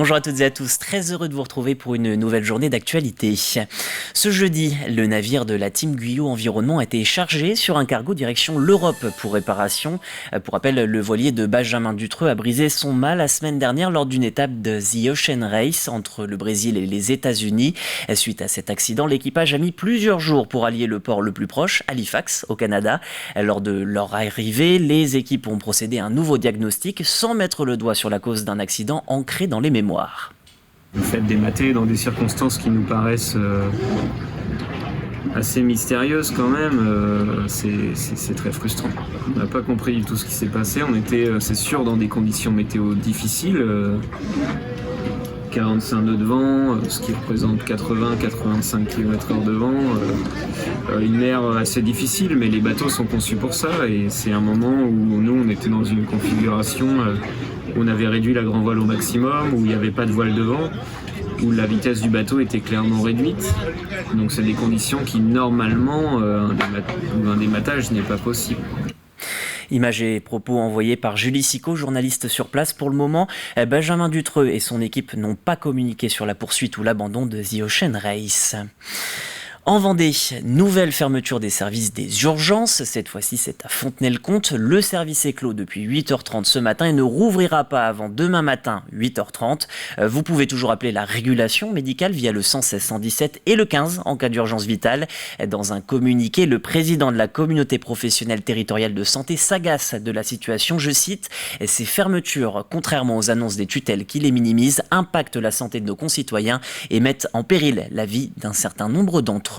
Bonjour à toutes et à tous, très heureux de vous retrouver pour une nouvelle journée d'actualité. Ce jeudi, le navire de la Team Guyot Environnement a été chargé sur un cargo direction l'Europe pour réparation. Pour rappel, le voilier de Benjamin Dutreux a brisé son mât la semaine dernière lors d'une étape de The Ocean Race entre le Brésil et les États-Unis. Suite à cet accident, l'équipage a mis plusieurs jours pour allier le port le plus proche, Halifax, au Canada. Lors de leur arrivée, les équipes ont procédé à un nouveau diagnostic sans mettre le doigt sur la cause d'un accident ancré dans les mémoires. Le fait d'émater dans des circonstances qui nous paraissent assez mystérieuses quand même, c'est très frustrant. On n'a pas compris du tout ce qui s'est passé. On était, c'est sûr, dans des conditions météo difficiles. 45 nœuds de vent, ce qui représente 80-85 km/h de vent. Une mer assez difficile, mais les bateaux sont conçus pour ça. Et c'est un moment où nous, on était dans une configuration où on avait réduit la grand voile au maximum, où il n'y avait pas de voile devant, où la vitesse du bateau était clairement réduite. Donc c'est des conditions qui, normalement, un dématage n'est pas possible. Images et propos envoyés par Julie Sicot, journaliste sur place. Pour le moment, Benjamin Dutreux et son équipe n'ont pas communiqué sur la poursuite ou l'abandon de The Ocean Race. En Vendée, nouvelle fermeture des services des urgences. Cette fois-ci, c'est à Fontenay-le-Comte. Le service est clos depuis 8h30 ce matin et ne rouvrira pas avant demain matin, 8h30. Vous pouvez toujours appeler la régulation médicale via le 116 117 et le 15 en cas d'urgence vitale. Dans un communiqué, le président de la communauté professionnelle territoriale de santé s'agace de la situation. Je cite, « Ces fermetures, contrairement aux annonces des tutelles qui les minimisent, impactent la santé de nos concitoyens et mettent en péril la vie d'un certain nombre d'entre eux. »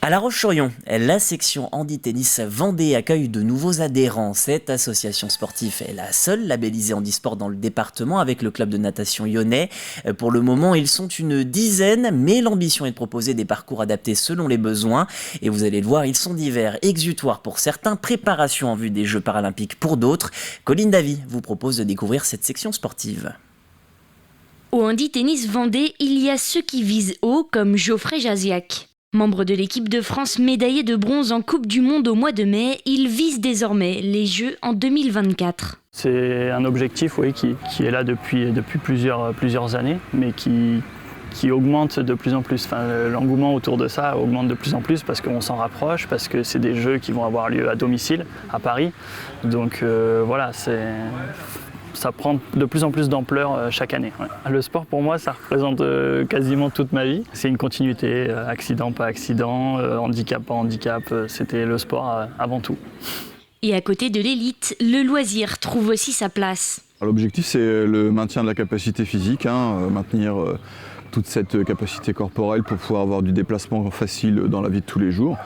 À La Roche-sur-Yon, la section handi-tennis Vendée accueille de nouveaux adhérents. Cette association sportive est la seule labellisée handisport dans le département avec le club de natation lyonnais. Pour le moment, ils sont une dizaine, mais l'ambition est de proposer des parcours adaptés selon les besoins. Et vous allez le voir, ils sont divers, exutoires pour certains, préparation en vue des Jeux paralympiques pour d'autres. Colline Davy vous propose de découvrir cette section sportive. Au handi-tennis Vendée, il y a ceux qui visent haut, comme Geoffrey Jaziak. Membre de l'équipe de France médaillé de bronze en Coupe du Monde au mois de mai, il vise désormais les Jeux en 2024. C'est un objectif qui est là depuis plusieurs années, mais qui augmente de plus en plus. Enfin, l'engouement autour de ça augmente de plus en plus parce qu'on s'en rapproche, parce que c'est des Jeux qui vont avoir lieu à domicile, à Paris. Donc voilà, ça prend de plus en plus d'ampleur chaque année. Ouais. Le sport pour moi, ça représente quasiment toute ma vie. C'est une continuité, accident, pas accident, handicap, pas handicap. C'était le sport avant tout. Et à côté de l'élite, le loisir trouve aussi sa place. L'objectif, c'est le maintien de la capacité physique, maintenir toute cette capacité corporelle pour pouvoir avoir du déplacement facile dans la vie de tous les jours.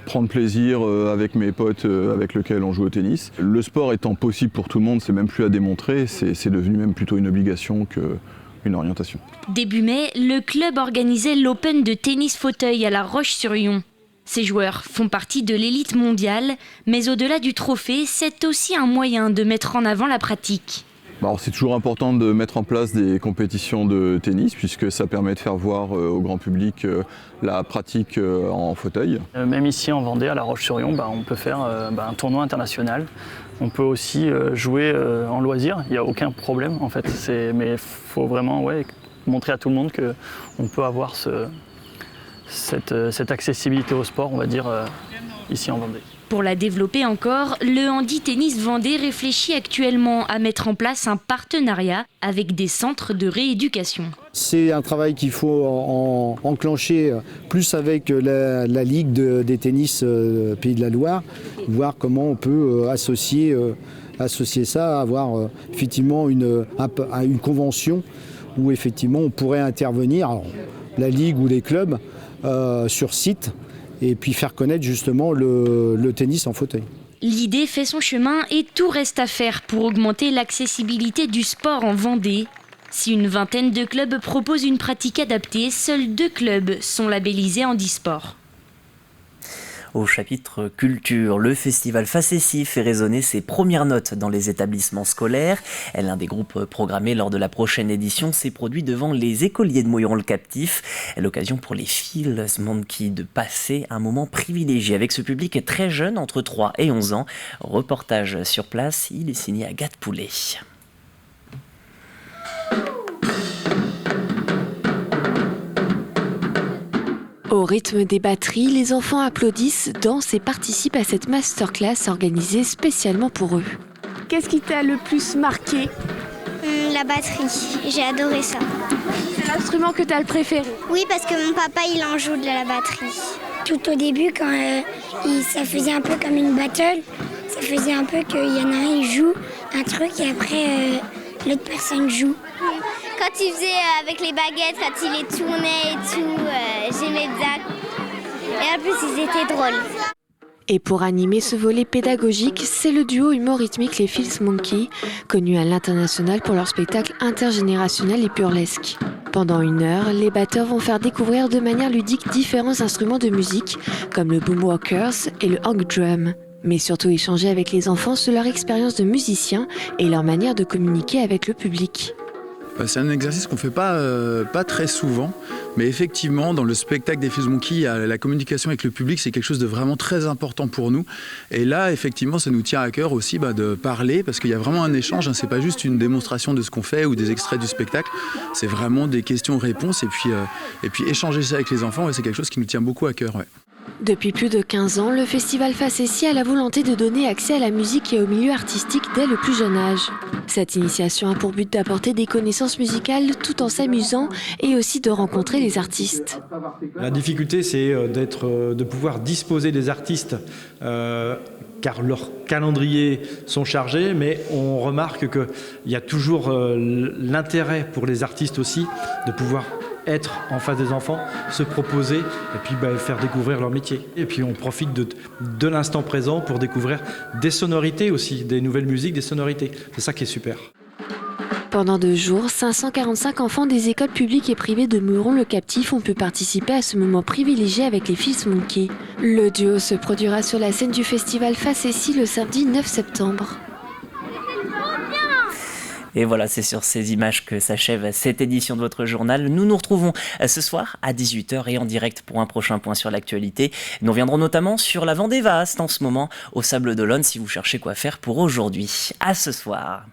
Prendre plaisir avec mes potes avec lesquels on joue au tennis. Le sport étant possible pour tout le monde, c'est même plus à démontrer, c'est devenu même plutôt une obligation qu'une orientation. Début mai, le club organisait l'Open de tennis fauteuil à La Roche-sur-Yon. Ces joueurs font partie de l'élite mondiale, mais au-delà du trophée, c'est aussi un moyen de mettre en avant la pratique. Alors, c'est toujours important de mettre en place des compétitions de tennis puisque ça permet de faire voir au grand public la pratique en fauteuil. Même ici en Vendée, à La Roche-sur-Yon, on peut faire un tournoi international. On peut aussi jouer en loisir, il n'y a aucun problème en fait. Mais il faut vraiment montrer à tout le monde qu'on peut avoir cette accessibilité au sport, on va dire, ici en Vendée. Pour la développer encore, le handi-tennis Vendée réfléchit actuellement à mettre en place un partenariat avec des centres de rééducation. C'est un travail qu'il faut enclencher plus avec la Ligue des tennis Pays de la Loire, voir comment on peut associer ça, avoir effectivement une convention où effectivement on pourrait intervenir, alors, la Ligue ou les clubs, sur site, et puis faire connaître justement le tennis en fauteuil. L'idée fait son chemin et tout reste à faire pour augmenter l'accessibilité du sport en Vendée. Si une vingtaine de clubs proposent une pratique adaptée, seuls 2 clubs sont labellisés handisport. Au chapitre culture, le festival Facessi fait résonner ses premières notes dans les établissements scolaires. L'un des groupes programmés lors de la prochaine édition s'est produit devant les écoliers de Moilleron-le-Captif. L'occasion pour les Feels Monkey de passer un moment privilégié avec ce public très jeune, entre 3 et 11 ans. Reportage sur place, il est signé Agathe Poulet. Au rythme des batteries, les enfants applaudissent, dansent et participent à cette masterclass organisée spécialement pour eux. Qu'est-ce qui t'a le plus marqué? La batterie, j'ai adoré ça. C'est l'instrument que t'as le préféré? Oui, parce que mon papa, il en joue de la batterie. Tout au début, quand ça faisait un peu comme une battle, ça faisait un peu qu'il y en a un, il joue un truc et après l'autre personne joue. Quand il faisait avec les baguettes, quand il les tournait et tout, j'aimais bien. Et en plus, ils étaient drôles. Et pour animer ce volet pédagogique, c'est le duo humorythmique Les Fils Monkey, connu à l'international pour leur spectacle intergénérationnel et burlesque. Pendant 1 heure, les batteurs vont faire découvrir de manière ludique différents instruments de musique, comme le boomwalkers et le hang drum. Mais surtout échanger avec les enfants sur leur expérience de musiciens et leur manière de communiquer avec le public. C'est un exercice qu'on ne fait pas très souvent, mais effectivement, dans le spectacle des Fils Monkey, la communication avec le public, c'est quelque chose de vraiment très important pour nous. Et là, effectivement, ça nous tient à cœur aussi de parler, parce qu'il y a vraiment un échange, hein. C'est pas juste une démonstration de ce qu'on fait ou des extraits du spectacle, c'est vraiment des questions-réponses, et puis échanger ça avec les enfants, ouais, c'est quelque chose qui nous tient beaucoup à cœur. Ouais. Depuis plus de 15 ans, le festival Facessi a la volonté de donner accès à la musique et au milieu artistique dès le plus jeune âge. Cette initiation a pour but d'apporter des connaissances musicales tout en s'amusant et aussi de rencontrer les artistes. La difficulté, c'est de pouvoir disposer des artistes car leurs calendriers sont chargés, mais on remarque qu'il y a toujours l'intérêt pour les artistes aussi de pouvoir être en face des enfants, se proposer et puis faire découvrir leur métier. Et puis on profite de l'instant présent pour découvrir des sonorités aussi, des nouvelles musiques, des sonorités. C'est ça qui est super. Pendant 2 jours, 545 enfants des écoles publiques et privées de Meuron-le-Captif ont pu participer à ce moment privilégié avec les Fils Monkey. Le duo se produira sur la scène du festival Facessi le samedi 9 septembre. Et voilà, c'est sur ces images que s'achève cette édition de votre journal. Nous nous retrouvons ce soir à 18h et en direct pour un prochain point sur l'actualité. Nous reviendrons notamment sur la Vendée Vaste en ce moment au Sable d'Olonne si vous cherchez quoi faire pour aujourd'hui. À ce soir.